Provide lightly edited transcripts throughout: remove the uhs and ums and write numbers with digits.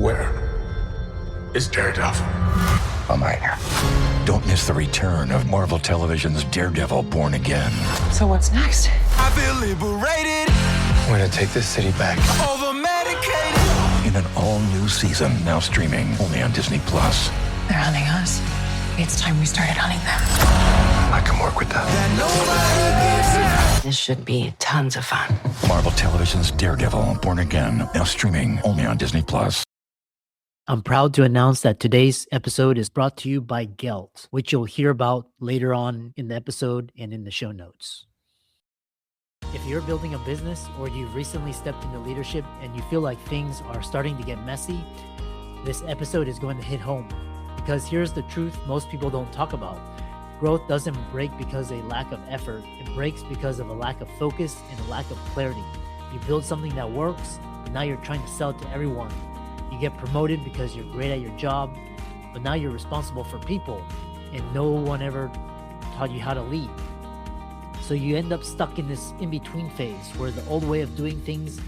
Where is Daredevil? I'm right here. Don't miss the return of Marvel Television's Daredevil Born Again. So what's next? I feel liberated. We're gonna take this city back. Over medicated. In an all-new season, now streaming only on Disney+. They're hunting us. It's time we started hunting them. I can work with that. This should be tons of fun. Marvel Television's Daredevil Born Again, now streaming only on Disney+. I'm proud to announce that today's episode is brought to you by Gelt, which you'll hear about later on in the episode and in the show notes. If you're building a business or you've recently stepped into leadership and you feel like things are starting to get messy, this episode is going to hit home. Because here's the truth most people don't talk about. Growth doesn't break because of a lack of effort. It breaks because of a lack of focus and a lack of clarity. You build something that works, but now you're trying to sell it to everyone. You get promoted because you're great at your job, but now you're responsible for people and no one ever taught you how to lead. So you end up stuck in this in-between phase where the old way of doing things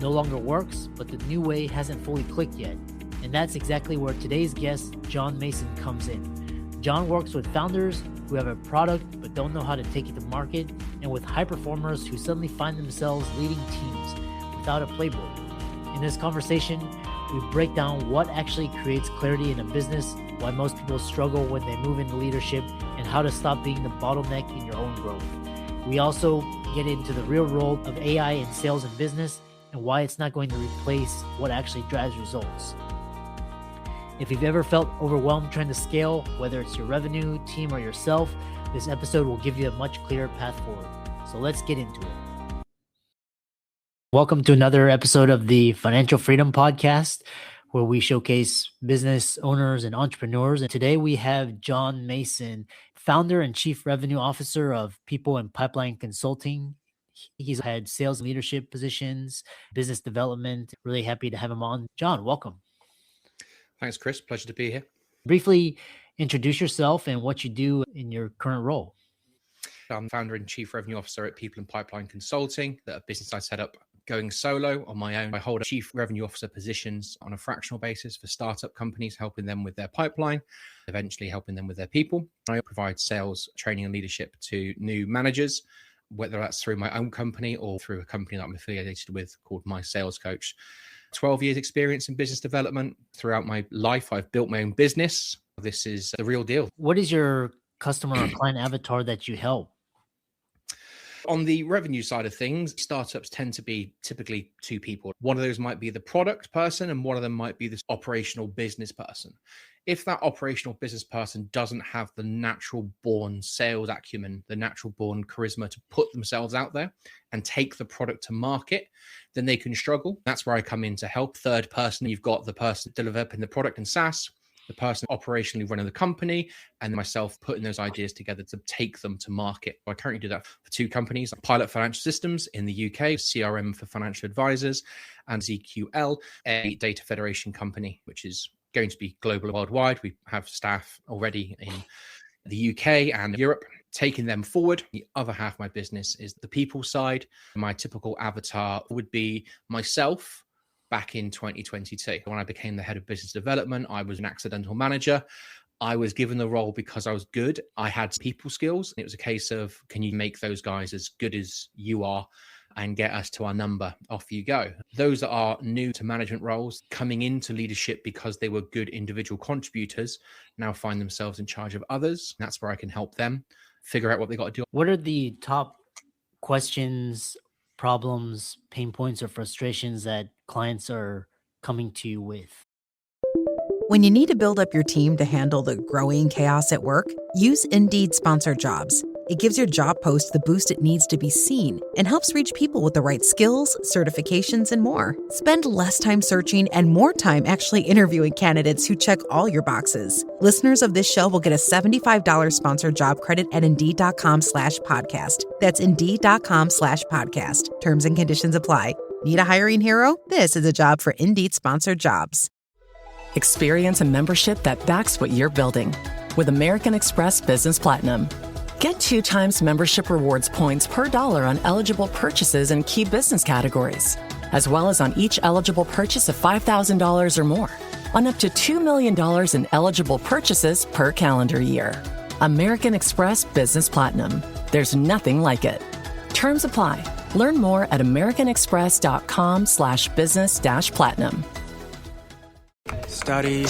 no longer works, but the new way hasn't fully clicked yet. And that's exactly where today's guest, John Mason, comes in. John works with founders who have a product but don't know how to take it to market, and with high performers who suddenly find themselves leading teams without a playbook. In this conversation, we break down what actually creates clarity in a business, why most people struggle when they move into leadership, and how to stop being the bottleneck in your own growth. We also get into the real role of AI in sales and business and why it's not going to replace what actually drives results. If you've ever felt overwhelmed trying to scale, whether it's your revenue, team, or yourself, this episode will give you a much clearer path forward. So let's get into it. Welcome to another episode of the Financial Freedom Podcast, where we showcase business owners and entrepreneurs. And today we have John Mason, founder and chief revenue officer of People and Pipeline Consulting. He's had sales leadership positions, business development. Really happy to have him on. John, welcome. Thanks, Chris. Pleasure to be here. Briefly introduce yourself and what you do in your current role. I'm founder and chief revenue officer at People and Pipeline Consulting, a business I set up going solo on my own. I hold chief revenue officer positions on a fractional basis for startup companies, helping them with their pipeline, eventually helping them with their people. I provide sales training and leadership to new managers, whether that's through my own company or through a company that I'm affiliated with called My Sales Coach. 12 years experience in business development. Throughout my life, I've built my own business. This is the real deal. What is your customer or client avatar that you help? On the revenue side of things, startups tend to be typically two people. One of those might be the product person and one of them might be this operational business person. If that operational business person doesn't have the natural born sales acumen, the natural born charisma to put themselves out there and take the product to market, then they can struggle. That's where I come in to help. Third person, you've got the person developing the product in SaaS, the person operationally running the company, and myself putting those ideas together to take them to market. I currently do that for two companies, Pilot Financial Systems in the UK, CRM for financial advisors, and ZQL, a data federation company, which is going to be global worldwide. We have staff already in the UK and Europe, taking them forward. The other half of my business is the people side. My typical avatar would be myself back in 2022. When I became the head of business development, I was an accidental manager. I was given the role because I was good. I had people skills. It was a case of, can you make those guys as good as you are and get us to our number? Off you go. Those that are new to management roles, coming into leadership because they were good individual contributors, now find themselves in charge of others. That's where I can help them figure out what they got to do. What are the top questions, problems, pain points, or frustrations that clients are coming to you with? When you need to build up your team to handle the growing chaos at work, use Indeed Sponsored Jobs. It gives your job post the boost it needs to be seen and helps reach people with the right skills, certifications, and more. Spend less time searching and more time actually interviewing candidates who check all your boxes. Listeners of this show will get a $75 sponsored job credit at Indeed.com/podcast. That's Indeed.com/podcast. Terms and conditions apply. Need a hiring hero? This is a job for Indeed Sponsored Jobs. Experience a membership that backs what you're building with American Express Business Platinum. Get 2 times membership rewards points per dollar on eligible purchases in key business categories. as well as on each eligible purchase of $5,000 or more, on up to $2 million in eligible purchases per calendar year. American Express Business Platinum. There's nothing like it. Terms apply. Learn more at americanexpress.com/business-platinum. Study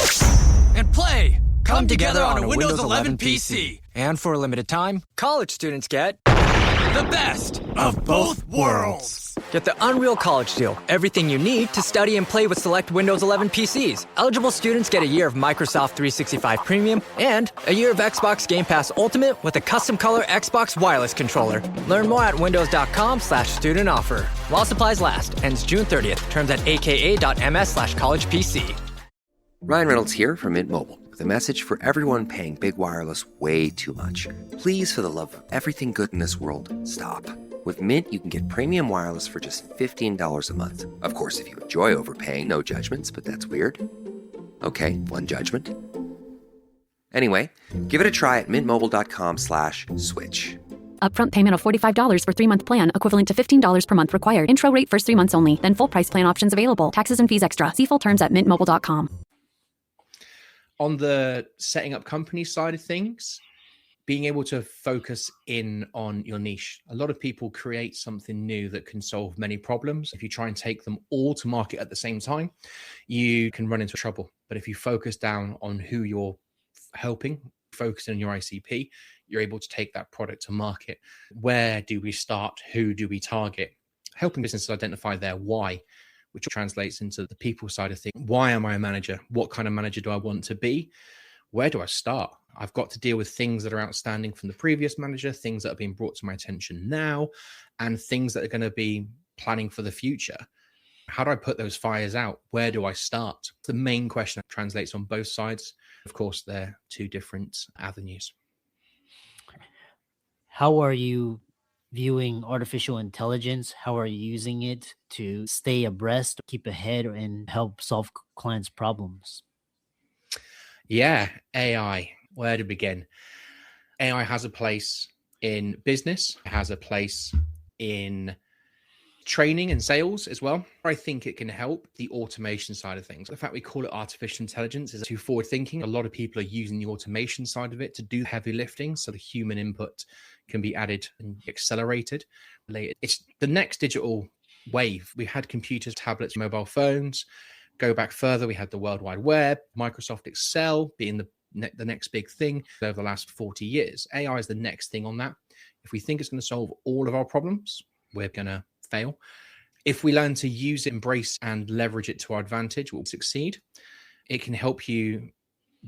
and play come together on a Windows 11 PC. And for a limited time, college students get the best of both worlds. Get the Unreal College Deal. Everything you need to study and play with select Windows 11 PCs. Eligible students get a year of Microsoft 365 Premium and a year of Xbox Game Pass Ultimate with a custom color Xbox wireless controller. Learn more at windows.com/student offer. While supplies last. Ends June 30th. Terms at aka.ms/collegepc. Ryan Reynolds here from Mint Mobile with a message for everyone paying big wireless way too much. Please, for the love of everything good in this world, stop. With Mint, you can get premium wireless for just $15 a month. Of course, if you enjoy overpaying, no judgments, but that's weird. Okay, one judgment. Anyway, give it a try at mintmobile.com/switch. Upfront payment of $45 for 3-month plan, equivalent to $15 per month required. Intro rate first 3 months only, then full price plan options available. Taxes and fees extra. See full terms at mintmobile.com. On the setting up company side of things, being able to focus in on your niche. A lot of people create something new that can solve many problems. If you try and take them all to market at the same time, you can run into trouble. But if you focus down on who you're helping, focus on your ICP, you're able to take that product to market. Where do we start? Who do we target? Helping businesses identify their why, which translates into the people side of things. Why am I a manager? What kind of manager do I want to be? Where do I start? I've got to deal with things that are outstanding from the previous manager, things that are being brought to my attention now, and things that are going to be planning for the future. How do I put those fires out? Where do I start? The main question translates on both sides. Of course, they're two different avenues. How are you viewing artificial intelligence? How are you using it to stay abreast, keep ahead, and help solve clients' problems? Yeah, AI. Where to begin? AI has a place in business, it has a place in training and sales as well. I think it can help the automation side of things. The fact we call it artificial intelligence is too forward thinking. A lot of people are using the automation side of it to do heavy lifting, so the human input can be added and accelerated. It's the next digital wave. We had computers, tablets, mobile phones. Go back further, we had the World Wide Web, Microsoft Excel being the next big thing over the last 40 years. AI is the next thing on that. If we think it's going to solve all of our problems, we're going to fail. If we learn to use it, embrace, and leverage it to our advantage, we'll succeed. It can help you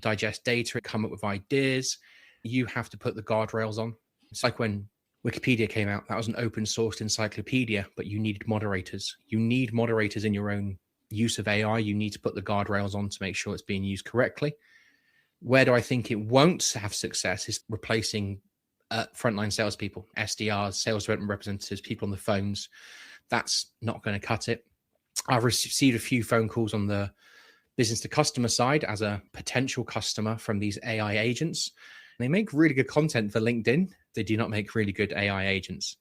digest data, come up with ideas. You have to put the guardrails on. It's like when Wikipedia came out. That was an open sourced encyclopedia, but you needed moderators. You need moderators in your own use of AI. You need to put the guardrails on to make sure it's being used correctly. Where do I think it won't have success is replacing frontline salespeople, SDRs, sales development representatives, people on the phones. That's not going to cut it. I've received a few phone calls on the business to customer side as a potential customer from these AI agents. They make really good content for LinkedIn. They do not make really good AI agents.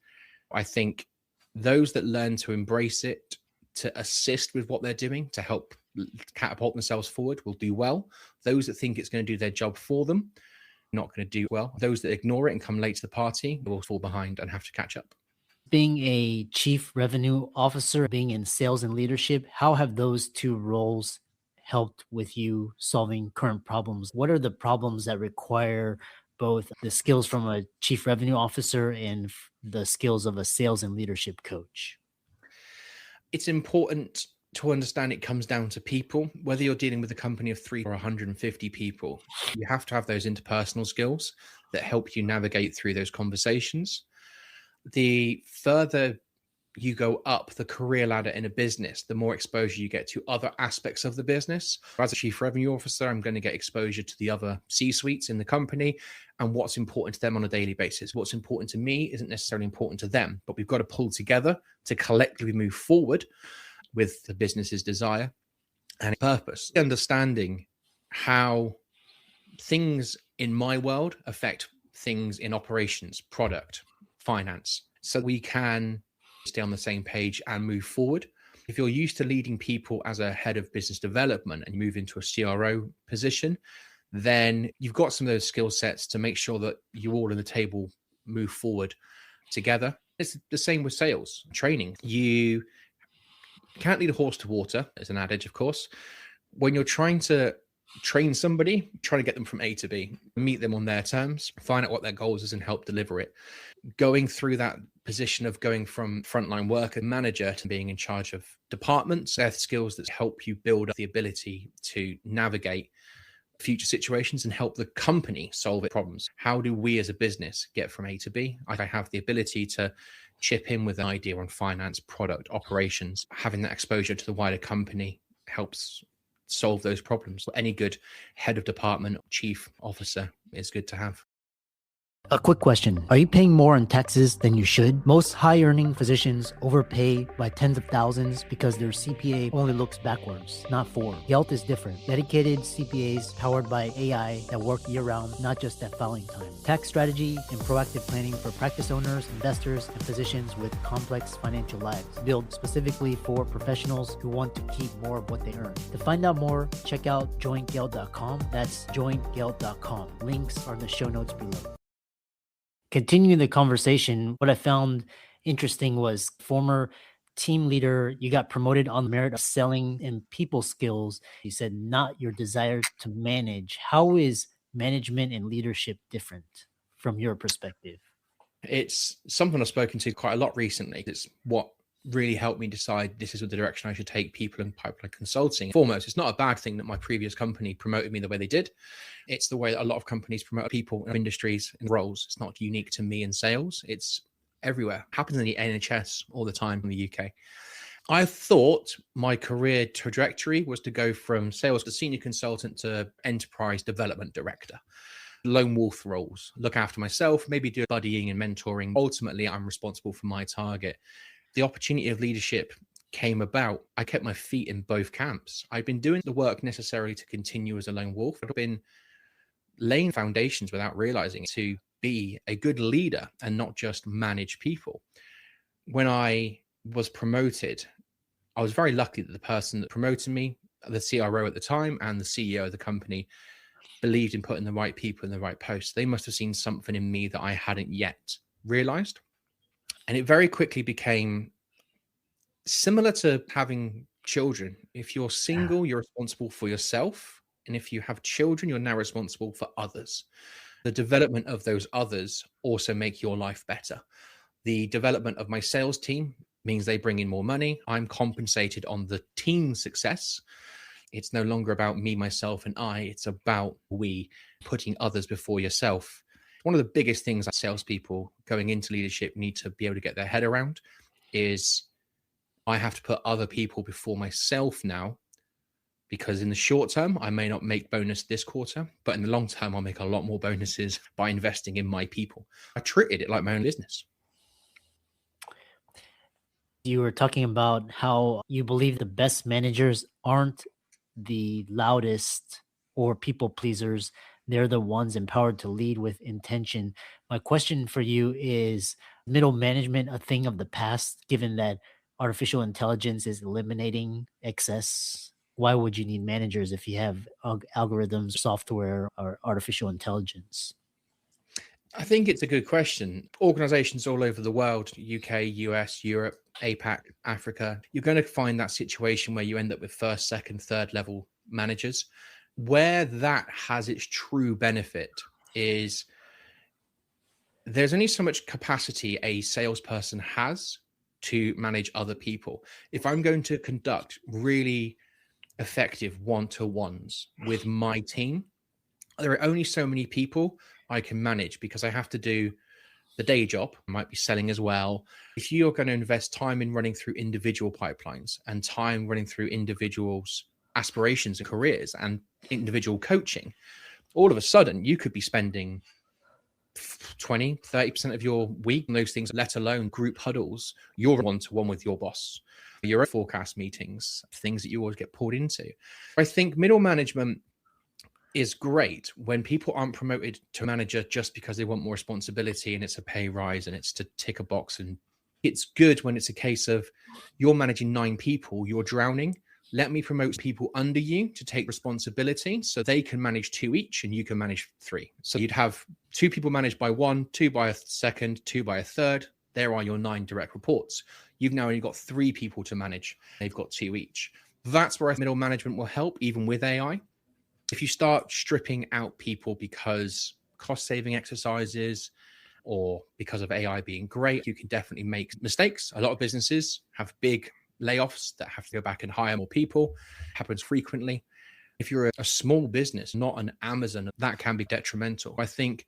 I think those that learn to embrace it, to assist with what they're doing, to help catapult themselves forward, will do well. Those that think it's going to do their job for them, not going to do well. Those that ignore it and come late to the party will fall behind and have to catch up. Being a chief revenue officer, being in sales and leadership, how have those two roles helped with you solving current problems? What are the problems that require both the skills from a chief revenue officer and the skills of a sales and leadership coach? It's important to understand it comes down to people. Whether you're dealing with a company of 3 or 150 people, you have to have those interpersonal skills that help you navigate through those conversations. The further you go up the career ladder in a business, the more exposure you get to other aspects of the business. As a chief revenue officer, I'm going to get exposure to the other C-suites in the company and what's important to them on a daily basis. What's important to me isn't necessarily important to them, but we've got to pull together to collectively move forward with the business's desire and purpose. Understanding how things in my world affect things in operations, product, finance, so we can stay on the same page and move forward. If you're used to leading people as a head of business development and you move into a CRO position, then you've got some of those skill sets to make sure that you all in the table move forward together. It's the same with sales training. You can't lead a horse to water, as an adage, of course. When you're trying to train somebody, trying to get them from A to B, meet them on their terms, find out what their goals is and help deliver it. Going through that position of going from frontline worker manager to being in charge of departments, they're skills that help you build up the ability to navigate future situations and help the company solve its problems. How do we as a business get from A to B? I have the ability to chip in with an idea on finance, product, operations. Having that exposure to the wider company helps solve those problems. Any good head of department, chief officer is good to have. A quick question. Are you paying more in taxes than you should? Most high-earning physicians overpay by tens of thousands because their CPA only looks backwards, not forward. Gelt is different. Dedicated CPAs powered by AI that work year-round, not just at filing time. Tax strategy and proactive planning for practice owners, investors, and physicians with complex financial lives. Built specifically for professionals who want to keep more of what they earn. To find out more, check out jointgelt.com. That's jointgelt.com. Links are in the show notes below. Continuing the conversation, what I found interesting was former team leader, you got promoted on the merit of selling and people skills. You said not your desire to manage. How is management and leadership different from your perspective? It's something I've spoken to quite a lot recently. It's what really helped me decide this is the direction I should take people in pipeline consulting. Foremost, it's not a bad thing that my previous company promoted me the way they did. It's the way that a lot of companies promote people in industries and roles. It's not unique to me in sales. It's everywhere. It happens in the NHS all the time in the UK. I thought my career trajectory was to go from sales to senior consultant to enterprise development director. Lone wolf roles, look after myself, maybe do buddying and mentoring. Ultimately, I'm responsible for my target. The opportunity of leadership came about. I kept my feet in both camps. I'd been doing the work necessary to continue as a lone wolf. I'd been laying foundations without realizing it to be a good leader and not just manage people. When I was promoted, I was very lucky that the person that promoted me, the CRO at the time and the CEO of the company, believed in putting the right people in the right posts. They must have seen something in me that I hadn't yet realized. And it very quickly became similar to having children. If you're single, you're responsible for yourself. And if you have children, you're now responsible for others. The development of those others also make your life better. The development of my sales team means they bring in more money. I'm compensated on the team success. It's no longer about me, myself, and I. It's about we, putting others before yourself. One of the biggest things that salespeople going into leadership need to be able to get their head around is I have to put other people before myself now, because in the short term, I may not make bonus this quarter, but in the long term, I'll make a lot more bonuses by investing in my people. I treated it like my own business. You were talking about how you believe the best managers aren't the loudest or people pleasers. They're the ones empowered to lead with intention. My question for you is, middle management a thing of the past, given that artificial intelligence is eliminating excess? Why would you need managers if you have algorithms, software, or artificial intelligence? I think it's a good question. Organizations all over the world, UK, US, Europe, APAC, Africa, you're going to find that situation where you end up with first, second, third level managers. Where that has its true benefit is there's only so much capacity a salesperson has to manage other people. If I'm going to conduct really effective one-to-ones with my team, there are only so many people I can manage because I have to do the day job. I might be selling as well. If you're going to invest time in running through individual pipelines and time running through individuals' aspirations and careers and individual coaching, all of a sudden you could be spending 20-30% of your week on those things, let alone group huddles, your one-to-one with your boss, your forecast meetings, things that you always get pulled into. I think middle management is great when people aren't promoted to manager just because they want more responsibility and it's a pay rise and it's to tick a box and It's good when it's a case of you're managing 9 people, you're drowning. Let me promote people under you to take responsibility so they can manage 2 each and you can manage 3. So you'd have 2 people managed by 1, 2 by a second, 2 by a third. There are your 9 direct reports. You've now only got 3 people to manage. They've got 2 each. That's where middle management will help, even with AI. If you start stripping out people because cost-saving exercises or because of AI being great, you can definitely make mistakes. A lot of businesses have big layoffs that have to go back and hire more people. It happens frequently. If you're a small business, not an Amazon, that can be detrimental. I think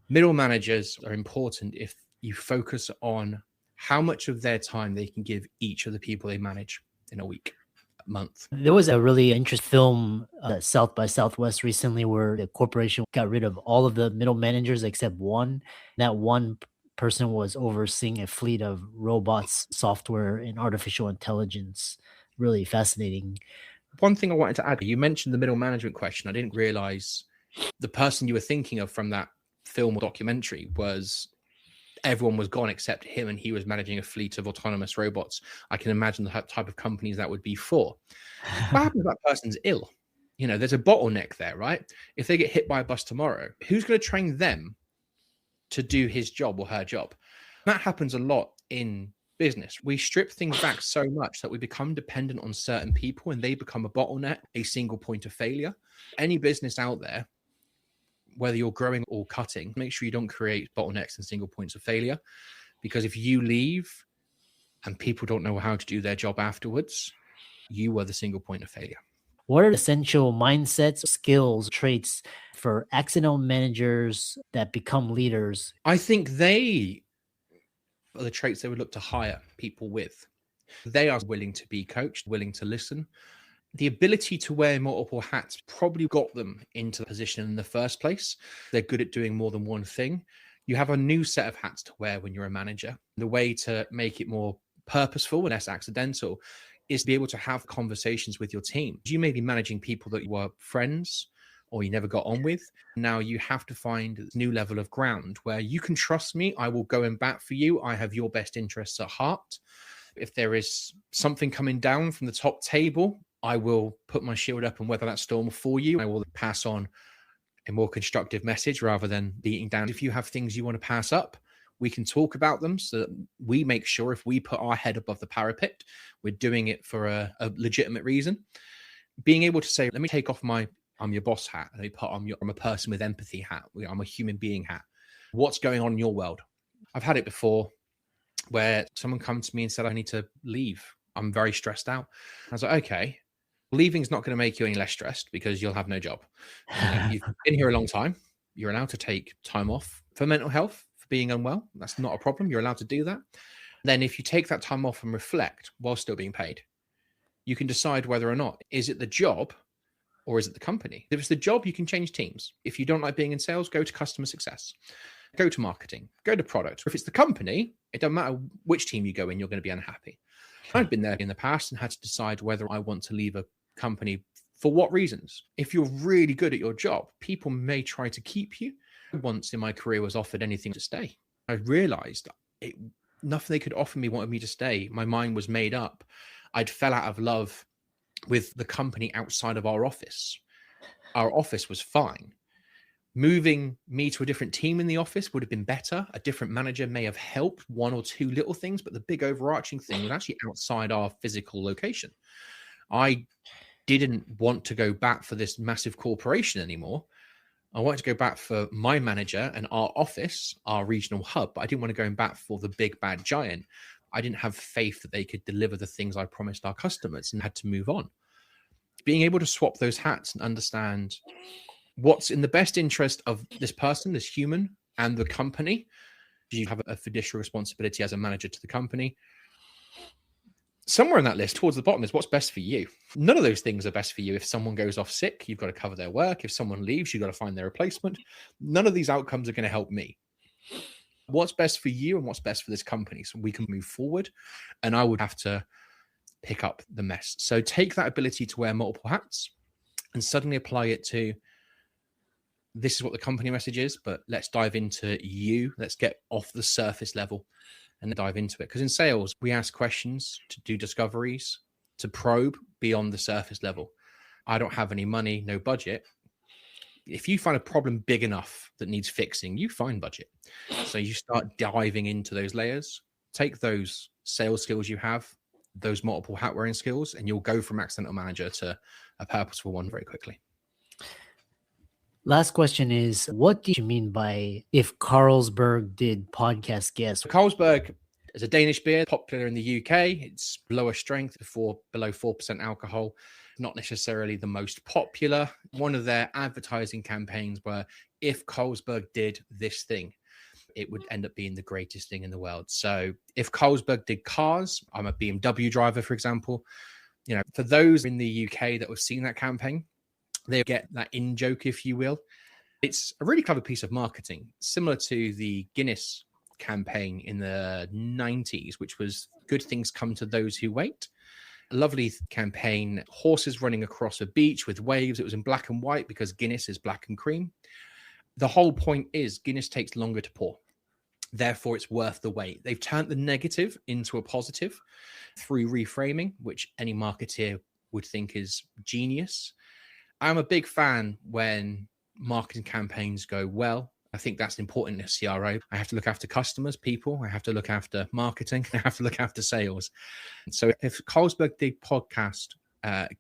middle managers are important if you focus on how much of their time they can give each of the people they manage in a week, a month. There was a really interesting film at South by Southwest recently where the corporation got rid of all of the middle managers except one. That one person was overseeing a fleet of robots, software, and artificial intelligence. Really fascinating. One thing I wanted to add, you mentioned the middle management question. I didn't realize the person you were thinking of from that film or documentary was everyone was gone except him, and he was managing a fleet of autonomous robots. I can imagine the type of companies that would be for. What happens if that person's ill? There's a bottleneck there, right? If they get hit by a bus tomorrow, who's going to train them to do his job or her job? That happens a lot in business. We strip things back so much that we become dependent on certain people and they become a bottleneck, a single point of failure. Any business out there, whether you're growing or cutting, make sure you don't create bottlenecks and single points of failure. Because if you leave and people don't know how to do their job afterwards, you are the single point of failure. What are essential mindsets, skills, traits for accidental managers that become leaders? I think they are the traits they would look to hire people with. They are willing to be coached, willing to listen. The ability to wear multiple hats probably got them into the position in the first place. They're good at doing more than one thing. You have a new set of hats to wear when you're a manager. The way to make it more purposeful and less accidental is to be able to have conversations with your team. You may be managing people that you were friends or you never got on with. Now you have to find this new level of ground where you can trust me. I will go and bat for you. I have your best interests at heart. If there is something coming down from the top table, I will put my shield up and weather that storm for you. I will pass on a more constructive message rather than beating down. If you have things you want to pass up, we can talk about them so that we make sure if we put our head above the parapet, we're doing it for a legitimate reason. Being able to say, let me take off my I'm your boss hat. Let me put I'm a person with empathy hat. I'm a human being hat. What's going on in your world? I've had it before where someone come to me and said, I need to leave. I'm very stressed out. I was like, okay. Leaving's not going to make you any less stressed because you'll have no job. You've been here a long time. You're allowed to take time off for mental health, for being unwell. That's not a problem. You're allowed to do that. Then if you take that time off and reflect while still being paid, you can decide whether or not, is it the job or is it the company? If it's the job, you can change teams. If you don't like being in sales, go to customer success, go to marketing, go to product. If it's the company, it doesn't matter which team you go in, you're going to be unhappy. I've been there in the past and had to decide whether I want to leave a company for what reasons. If you're really good at your job, people may try to keep you. Once in my career was offered anything to stay. I realized nothing they could offer me wanted me to stay. My mind was made up. I'd fell out of love with the company outside of our office. Our office was fine. Moving me to a different team in the office would have been better. A different manager may have helped one or two little things, but the big overarching thing was actually outside our physical location. I didn't want to go back for this massive corporation anymore. I wanted to go back for my manager and our office, our regional hub, but I didn't want to go back for the big bad giant. I didn't have faith that they could deliver the things I promised our customers and had to move on. Being able to swap those hats and understand what's in the best interest of this person, this human, and the company. You have a fiduciary responsibility as a manager to the company. Somewhere on that list, towards the bottom, is what's best for you. None of those things are best for you. If someone goes off sick, you've got to cover their work. If someone leaves, you've got to find their replacement. None of these outcomes are going to help me. What's best for you and what's best for this company so we can move forward? And I would have to pick up the mess. So take that ability to wear multiple hats and suddenly apply it to, this is what the company message is, but let's dive into you. Let's get off the surface level. and dive into it. Because in sales, we ask questions to do discoveries, to probe beyond the surface level. I don't have any money, no budget. If you find a problem big enough that needs fixing, you find budget. So you start diving into those layers, take those sales skills you have, those multiple hat wearing skills, and you'll go from accidental manager to a purposeful one very quickly. Last question is, what do you mean by if Carlsberg did podcast guests? Carlsberg is a Danish beer, popular in the UK. It's lower strength, below 4% alcohol. Not necessarily the most popular. One of their advertising campaigns were, if Carlsberg did this thing, it would end up being the greatest thing in the world. So if Carlsberg did cars, I'm a BMW driver, for example. You know, for those in the UK that have seen that campaign, they get that in joke, if you will. It's a really clever piece of marketing, similar to the Guinness campaign in the 90s, which was good things come to those who wait. A lovely campaign, horses running across a beach with waves. It was in black and white because Guinness is black and cream. The whole point is Guinness takes longer to pour. Therefore, it's worth the wait. They've turned the negative into a positive through reframing, which any marketeer would think is genius. I'm a big fan when marketing campaigns go well. I think that's important in a CRO. I have to look after customers, people. I have to look after marketing. I have to look after sales. So if Carlsberg did podcast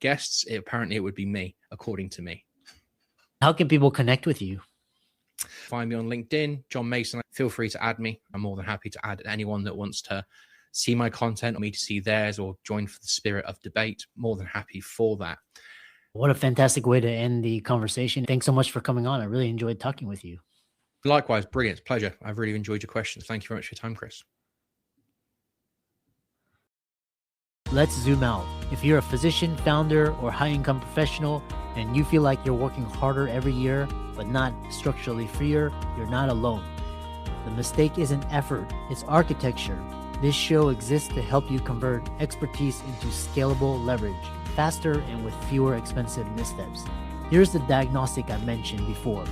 guests, apparently it would be me, according to me. How can people connect with you? Find me on LinkedIn, John Mason. Feel free to add me. I'm more than happy to add anyone that wants to see my content or me to see theirs or join for the spirit of debate. More than happy for that. What a fantastic way to end the conversation. Thanks so much for coming on. I really enjoyed talking with you. Likewise, brilliant. Pleasure. I've really enjoyed your questions. Thank you very much for your time, Chris. Let's zoom out. If you're a physician, founder, or high-income professional, and you feel like you're working harder every year, but not structurally freer, you're not alone. The mistake isn't effort, it's architecture. This show exists to help you convert expertise into scalable leverage, faster and with fewer expensive missteps. Here's the diagnostic I mentioned before.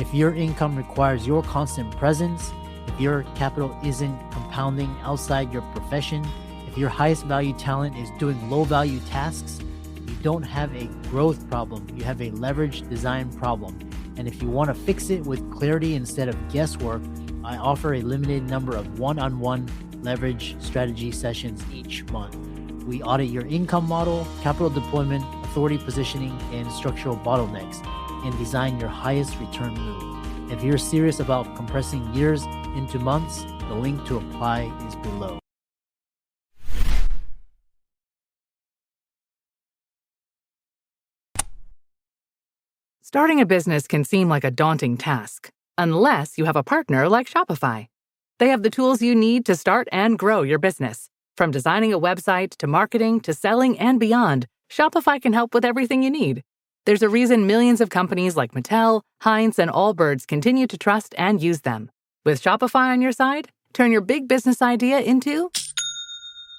If your income requires your constant presence, if your capital isn't compounding outside your profession, if your highest value talent is doing low value tasks, you don't have a growth problem, you have a leverage design problem. And if you want to fix it with clarity instead of guesswork, I offer a limited number of one-on-one leverage strategy sessions each month. We audit your income model, capital deployment, authority positioning, and structural bottlenecks, and design your highest return move. If you're serious about compressing years into months, the link to apply is below. Starting a business can seem like a daunting task, unless you have a partner like Shopify. They have the tools you need to start and grow your business. From designing a website to marketing to selling and beyond, Shopify can help with everything you need. There's a reason millions of companies like Mattel, Heinz, and Allbirds continue to trust and use them. With Shopify on your side, turn your big business idea into...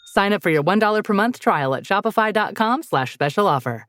Sign up for your $1 per month trial at shopify.com/special offer.